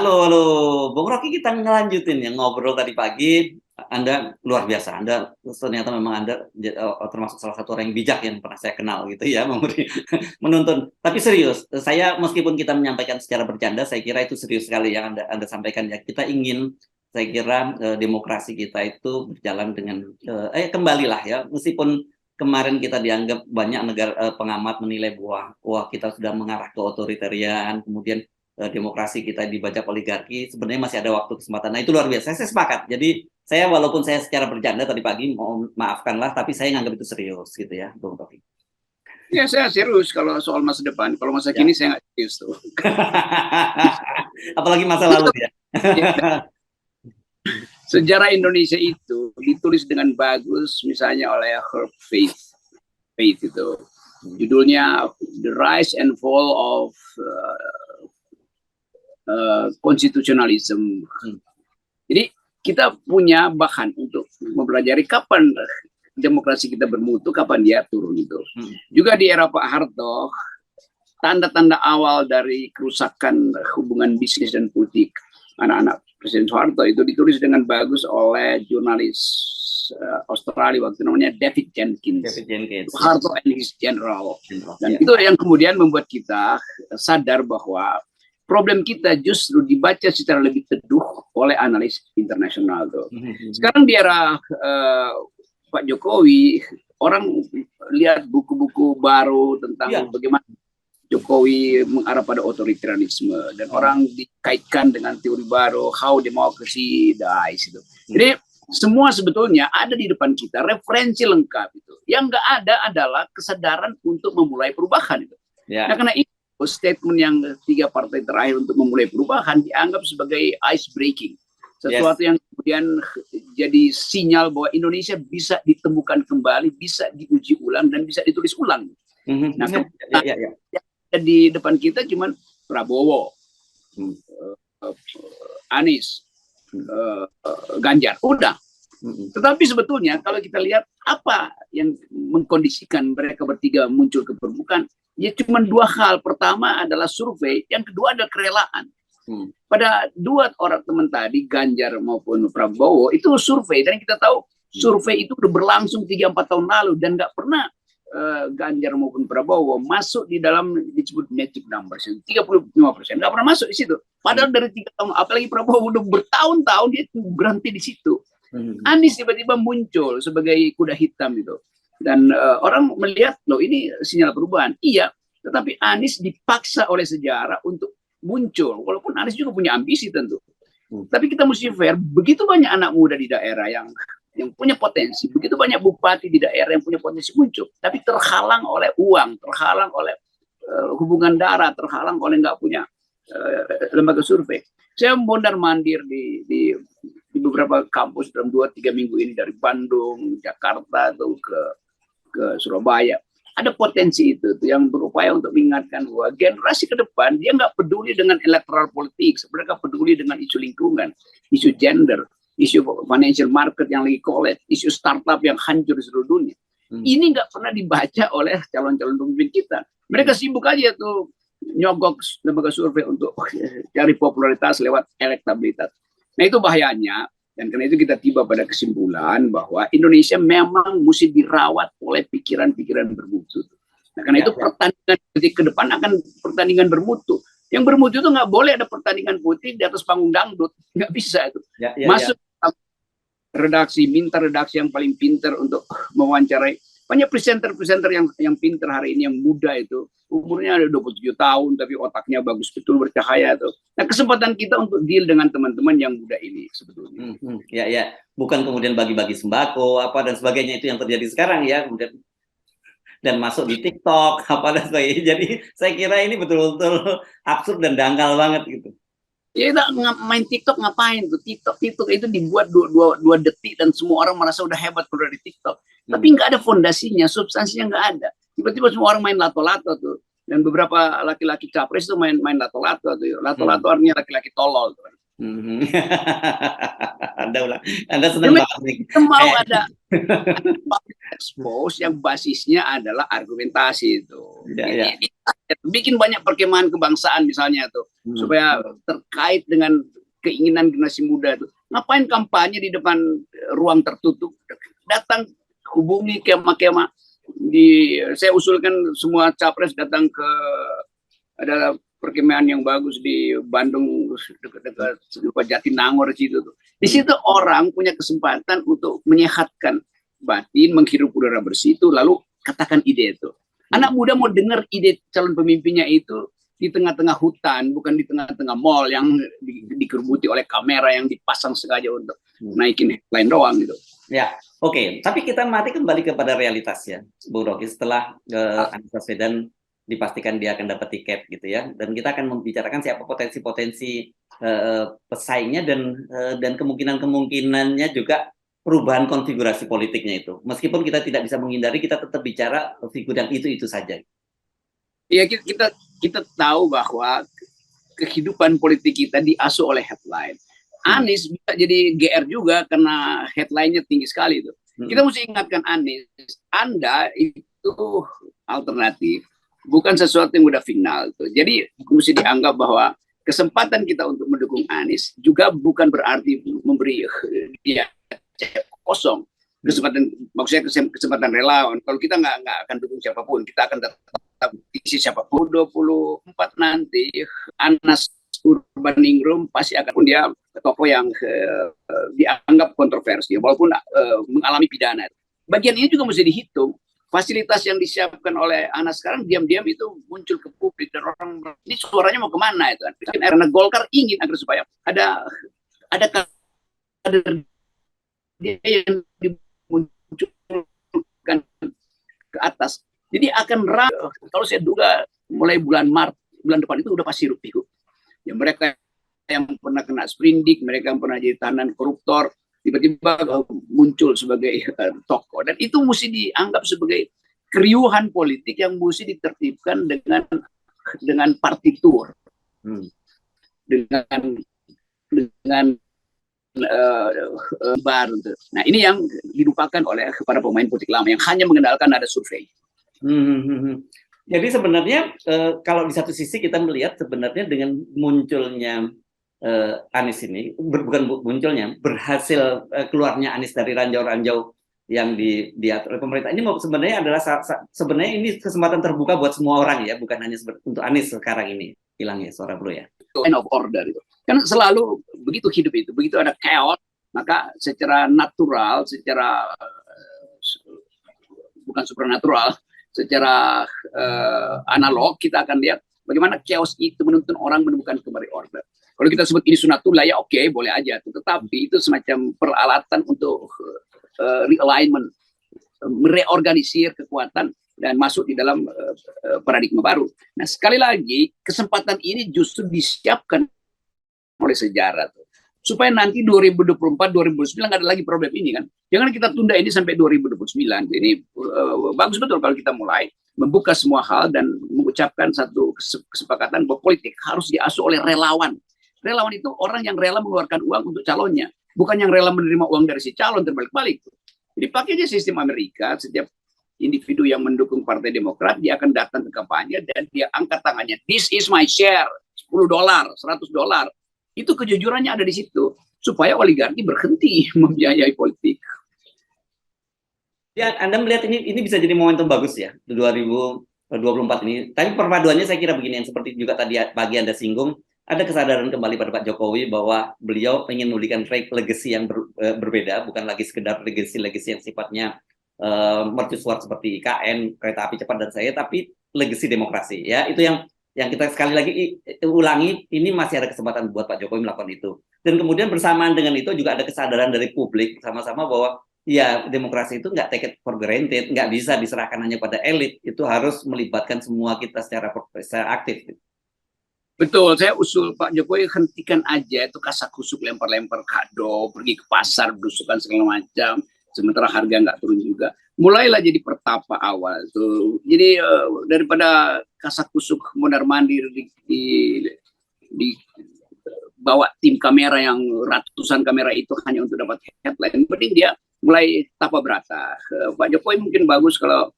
Halo, Bung Rocky, kita ngelanjutin yang ngobrol tadi pagi. Anda luar biasa. Anda ternyata memang Anda termasuk salah satu orang yang bijak yang pernah saya kenal gitu ya, memberi menuntun. Tapi serius, saya meskipun kita menyampaikan secara bercanda, saya kira itu serius sekali yang Anda sampaikan ya. Kita ingin, saya kira demokrasi kita itu berjalan dengan kembalilah ya, meskipun kemarin kita dianggap banyak negara pengamat menilai bahwa wah kita sudah mengarah ke otoritarian, kemudian demokrasi kita dibajak oligarki, sebenarnya masih ada waktu kesempatan. Nah itu luar biasa, saya sepakat. Jadi saya walaupun saya secara bercanda tadi pagi, mohon maafkanlah, tapi saya nganggap itu serius gitu ya, Bung Taufik. Ya saya serius kalau soal masa depan. Kalau masa kini saya nggak serius tuh. Apalagi masa lalu ya. Sejarah Indonesia itu ditulis dengan bagus, misalnya oleh Herb Faith itu. Judulnya The Rise and Fall of Constitutionalism. Jadi kita punya bahan untuk mempelajari kapan demokrasi kita bermutu, kapan dia turun itu. Juga di era Pak Harto, tanda-tanda awal dari kerusakan hubungan bisnis dan politik anak-anak Presiden Soeharto itu ditulis dengan bagus oleh jurnalis Australia waktu namanya David Jenkins. Soeharto and his General. Dan itu yang kemudian membuat kita sadar bahwa problem kita justru dibaca secara lebih teduh oleh analis internasional tuh. Sekarang di era Pak Jokowi, orang lihat buku-buku baru tentang bagaimana Jokowi mengarah pada otoritarianisme dan orang dikaitkan dengan teori baru how democracy dies itu. Jadi semua sebetulnya ada di depan kita, referensi lengkap itu. Yang nggak ada adalah kesadaran untuk memulai perubahan itu. Nah karena itu statement yang 3 partai terakhir untuk memulai perubahan dianggap sebagai ice breaking, sesuatu yang kemudian jadi sinyal bahwa Indonesia bisa ditemukan kembali, bisa diuji ulang dan bisa ditulis ulang. Nah di depan kita cuman Prabowo, Anies, Ganjar, udah. Tetapi sebetulnya kalau kita lihat apa yang mengkondisikan mereka bertiga muncul ke permukaan, ya cuma 2 hal. Pertama adalah survei, yang kedua adalah kerelaan. Pada 2 orang teman tadi, Ganjar maupun Prabowo, itu survei. Dan kita tahu survei itu udah berlangsung 3-4 tahun lalu dan nggak pernah Ganjar maupun Prabowo masuk di dalam disebut magic numbers 35%, nggak pernah masuk di situ. Padahal dari 3 tahun, apalagi Prabowo udah bertahun-tahun dia berhenti di situ. Anies tiba-tiba muncul sebagai kuda hitam itu. Dan orang melihat, loh ini sinyal perubahan. Iya, tetapi Anies dipaksa oleh sejarah untuk muncul. Walaupun Anies juga punya ambisi tentu. Tapi kita mesti fair, begitu banyak anak muda di daerah yang punya potensi, begitu banyak bupati di daerah yang punya potensi muncul, tapi terhalang oleh uang, terhalang oleh hubungan darah, terhalang oleh nggak punya lembaga survei. Saya mondar-mandir di beberapa kampus dalam 2-3 minggu ini, dari Bandung, Jakarta, atau ke Surabaya. Ada potensi itu yang berupaya untuk mengingatkan bahwa generasi ke depan dia nggak peduli dengan electoral politik, mereka peduli dengan isu lingkungan, isu gender, isu financial market yang lagi collapse, isu startup yang hancur di seluruh dunia. Ini nggak pernah dibaca oleh calon-calon pemimpin kita. Mereka sibuk aja tuh nyogok lembaga survei untuk cari popularitas lewat elektabilitas. Nah itu bahayanya. Dan karena itu kita tiba pada kesimpulan bahwa Indonesia memang mesti dirawat oleh pikiran-pikiran bermutu. Nah karena itu pertandingan ke depan akan pertandingan bermutu. Yang bermutu itu nggak boleh ada pertandingan putih di atas panggung dangdut. Nggak bisa itu. Masuk redaksi, minta redaksi yang paling pintar untuk mewawancarai. Banyak presenter-presenter yang pintar hari ini, yang muda itu. Umurnya ada 27 tahun, tapi otaknya bagus betul, bercahaya itu. Nah, kesempatan kita untuk deal dengan teman-teman yang muda ini sebetulnya. Ya. Bukan kemudian bagi-bagi sembako, apa dan sebagainya, itu yang terjadi sekarang ya. Kemudian dan masuk di TikTok, apa dan sebagainya. Jadi, saya kira ini betul-betul absurd dan dangkal banget gitu. Ya main TikTok ngapain tuh? TikTok itu dibuat 2 detik dan semua orang merasa udah hebat kalau dari TikTok. Tapi nggak ada fondasinya, substansinya nggak ada. Tiba-tiba semua orang main lato-lato tuh. Dan beberapa laki-laki capres tuh main lato-lato tuh. Lato-lato artinya laki-laki tolol tuh. Anda senang banget nih. Mau ada public expose yang basisnya adalah argumentasi itu. Ya. Bikin banyak perkemahan kebangsaan misalnya tuh, supaya terkait dengan keinginan generasi muda itu. Ngapain kampanye di depan ruang tertutup? Datang hubungi kemah-kemah. Saya usulkan semua capres datang ke, ada perkemahan yang bagus di Bandung dekat Jatinangor situ tuh. Di situ orang punya kesempatan untuk menyehatkan batin, menghirup udara bersih itu, lalu katakan ide itu. Anak muda mau dengar ide calon pemimpinnya itu di tengah-tengah hutan, bukan di tengah-tengah mall yang dikerbuti oleh kamera yang dipasang sengaja untuk naikin headline doang gitu. Ya, oke. Tapi kita kembali kepada realitas ya, Bung Rocky. Setelah Anies Baswedan dipastikan dia akan dapat tiket gitu ya, dan kita akan membicarakan siapa potensi-potensi pesaingnya dan kemungkinan-kemungkinannya juga perubahan konfigurasi politiknya itu. Meskipun kita tidak bisa menghindari, kita tetap bicara figur yang itu saja. Ya, kita tahu bahwa kehidupan politik kita diasuh oleh headline. Anies bisa jadi GR juga karena headline-nya tinggi sekali itu. Kita mesti ingatkan Anies, Anda itu alternatif, bukan sesuatu yang udah final tuh. Jadi mesti dianggap bahwa kesempatan kita untuk mendukung Anies juga bukan berarti memberi dia kosong. Maksudnya kesempatan relawan. Kalau kita nggak akan dukung siapapun, kita akan tetap isi siapapun 24 nanti Anas Urbaningrum pasti akan pun dia tokoh yang dianggap kontroversial walaupun mengalami pidana. Bagian ini juga mesti dihitung. Fasilitas yang disiapkan oleh Anas sekarang diam-diam itu muncul ke publik dan orang ini suaranya mau kemana itu? Karena Golkar ingin agar supaya ada kader dia yang dimunculkan ke atas. Jadi akan kalau saya duga mulai bulan Maret, bulan depan itu udah pasti pikuk. Ya, mereka yang pernah kena sprindik, mereka yang pernah jadi tahanan koruptor, tiba-tiba muncul sebagai tokoh. Dan itu mesti dianggap sebagai keriuhan politik yang mesti ditertibkan dengan partitur, dengan baru. Nah, ini yang dilupakan oleh para pemain politik lama yang hanya mengandalkan ada survei. Jadi sebenarnya kalau di satu sisi kita melihat sebenarnya dengan munculnya Anies ini, bukan munculnya, berhasil keluarnya Anies dari ranjau-ranjau yang diatur oleh pemerintah ini sebenarnya adalah sebenarnya ini kesempatan terbuka buat semua orang ya, bukan hanya untuk Anies sekarang ini. Hilang ya suara bro ya. End of order itu. Kan selalu begitu hidup itu, begitu ada chaos, maka secara natural, secara bukan supernatural, secara analog kita akan lihat bagaimana chaos itu menuntun orang menemukan kembali order. Kalau kita sebut ini sunatullah ya oke, boleh aja. Tetapi itu semacam peralatan untuk realignment, mereorganisir kekuatan dan masuk di dalam paradigma baru. Nah, sekali lagi kesempatan ini justru disiapkan oleh sejarah tuh. Supaya nanti 2024, 2029 nggak ada lagi problem ini kan. Jangan kita tunda ini sampai 2029. Ini bagus betul kalau kita mulai membuka semua hal dan mengucapkan satu kesepakatan bahwa politik harus diasuh oleh relawan. Relawan itu orang yang rela mengeluarkan uang untuk calonnya, bukan yang rela menerima uang dari si calon terbalik-balik. Jadi pakai aja sistem Amerika, setiap individu yang mendukung Partai Demokrat dia akan datang ke kampanye dan dia angkat tangannya. This is my share, $10, $100. Itu kejujurannya ada di situ supaya oligarki berhenti membiayai politik. Ya, Anda melihat ini bisa jadi momentum bagus ya 2024 ini. Tapi perpaduannya saya kira begini, yang seperti juga tadi pagi Anda singgung, ada kesadaran kembali pada Pak Jokowi bahwa beliau ingin memberikan legacy yang berbeda, bukan lagi sekedar legacy yang sifatnya mercusuar seperti IKN, kereta api cepat dan saya, tapi legacy demokrasi. Ya, itu yang kita sekali lagi ulangi, ini masih ada kesempatan buat Pak Jokowi melakukan itu. Dan kemudian bersamaan dengan itu juga ada kesadaran dari publik sama-sama bahwa ya demokrasi itu nggak take it for granted, nggak bisa diserahkan hanya pada elit, itu harus melibatkan semua kita secara aktif. Betul, saya usul Pak Jokowi hentikan aja itu kasak-kusuk, lempar-lempar kado, pergi ke pasar, berusukan segala macam, sementara harga nggak turun juga. Mulailah jadi pertapa awal tuh. Jadi daripada kasak-kusuk mondar-mandir di bawa tim kamera yang ratusan kamera itu hanya untuk dapat headline. Mending dia mulai tapa berata. Pak Jokowi mungkin bagus kalau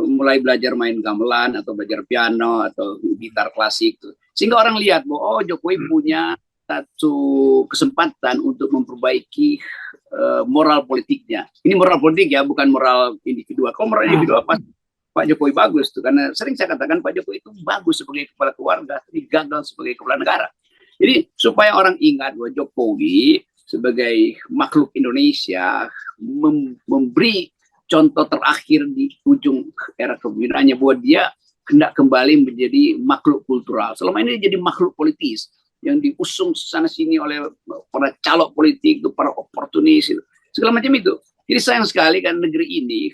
mulai belajar main gamelan atau belajar piano atau gitar klasik, sehingga orang lihat bahwa oh, Jokowi punya satu kesempatan untuk memperbaiki moral politiknya. Ini moral politik ya, bukan moral individual. Kalau moral individual Pak Jokowi bagus tuh, karena sering saya katakan Pak Jokowi itu bagus sebagai kepala keluarga, tapi gagal sebagai kepala negara. Jadi supaya orang ingat bahwa Jokowi sebagai makhluk Indonesia memberi contoh terakhir di ujung era kepemimpinannya bahwa dia hendak kembali menjadi makhluk kultural. Selama ini dia jadi makhluk politis yang diusung sana sini oleh para calok politik, para oportunis, segala macam itu. Jadi sayang sekali kan negeri ini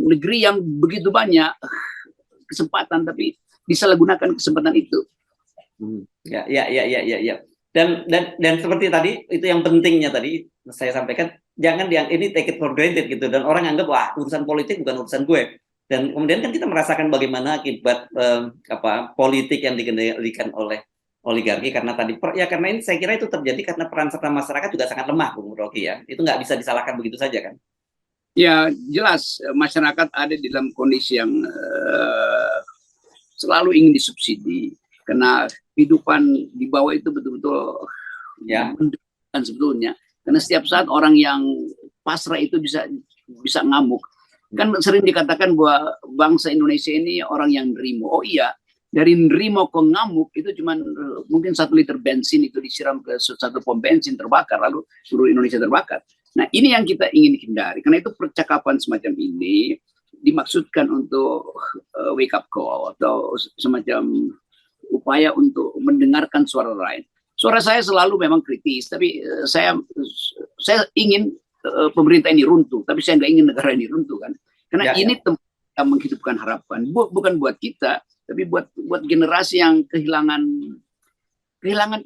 negeri yang begitu banyak kesempatan tapi disalahgunakan kesempatan itu. Ya. Dan seperti tadi itu yang pentingnya tadi saya sampaikan, jangan yang ini take it for granted gitu, dan orang anggap wah urusan politik bukan urusan gue. Dan kemudian kan kita merasakan bagaimana akibat politik yang dikendalikan oleh oligarki karena karena ini saya kira itu terjadi karena peran serta masyarakat juga sangat lemah, Bung Rocky ya. Itu nggak bisa disalahkan begitu saja kan? Ya jelas masyarakat ada di dalam kondisi yang selalu ingin disubsidi karena kehidupan di bawah itu betul-betul mendekatkan sebetulnya. Karena setiap saat orang yang pasrah itu bisa ngamuk. Kan sering dikatakan bahwa bangsa Indonesia ini orang yang nerimo. Oh iya, dari nerimo ke ngamuk itu cuma mungkin 1 liter bensin itu disiram ke satu pom bensin terbakar, lalu seluruh Indonesia terbakar. Nah ini yang kita ingin hindari. Karena itu percakapan semacam ini dimaksudkan untuk wake up call atau semacam upaya untuk mendengarkan suara lain. Suara saya selalu memang kritis, tapi saya ingin pemerintah ini runtuh, tapi saya nggak ingin negara ini runtuh kan, karena ini tempat yang menghidupkan harapan, bukan buat kita, tapi buat generasi yang kehilangan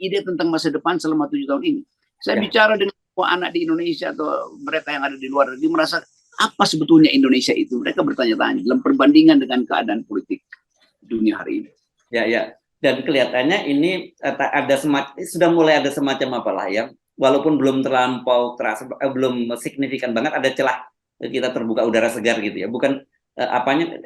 ide tentang masa depan selama 7 tahun ini. Saya bicara dengan semua anak di Indonesia atau mereka yang ada di luar negeri, merasa apa sebetulnya Indonesia itu, mereka bertanya-tanya dalam perbandingan dengan keadaan politik dunia hari ini. Ya. Dan kelihatannya ini sudah mulai ada semacam apalah ya, walaupun belum terlampau terasa, belum signifikan banget, ada celah kita terbuka udara segar gitu ya. Bukan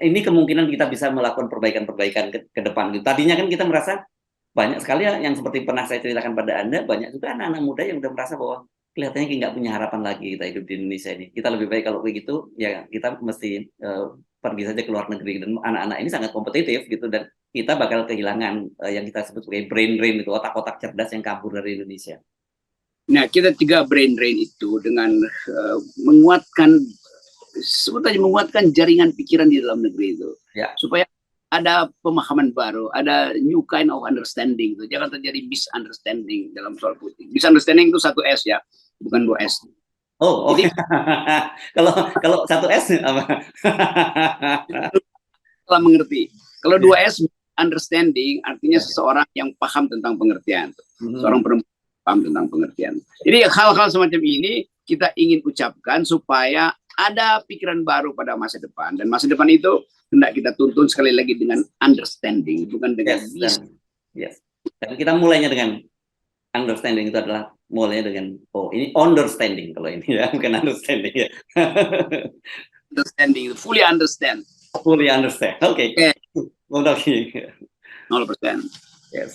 ini kemungkinan kita bisa melakukan perbaikan-perbaikan ke depan gitu. Tadinya kan kita merasa banyak sekali yang seperti pernah saya ceritakan pada Anda, banyak juga anak-anak muda yang udah merasa bahwa kelihatannya kayak nggak punya harapan lagi kita hidup di Indonesia ini. Kita lebih baik kalau begitu ya kita mesti pergi saja ke luar negeri, dan anak-anak ini sangat kompetitif gitu, dan kita bakal kehilangan yang kita sebut sebagai brain drain itu, otak-otak cerdas yang kabur dari Indonesia. Nah, kita 3 brain drain itu dengan menguatkan jaringan pikiran di dalam negeri itu, supaya ada pemahaman baru, ada new kind of understanding itu, jangan terjadi misunderstanding dalam soal politik. Misunderstanding itu 1 S ya, bukan 2 S. Oh. Jadi kalau 1 S apa? Salah mengerti. Kalau 2 S understanding artinya seseorang yang paham tentang pengertian. Seorang perempuan paham tentang pengertian. Jadi hal-hal semacam ini kita ingin ucapkan supaya ada pikiran baru pada masa depan, dan masa depan itu hendak kita tuntun sekali lagi dengan understanding, bukan dengan Dan kita mulainya dengan understanding, itu adalah mulainya dengan ini understanding kalau ini ya, bukan understanding ya. Understanding, fully understand. Oke. 0%. Yes.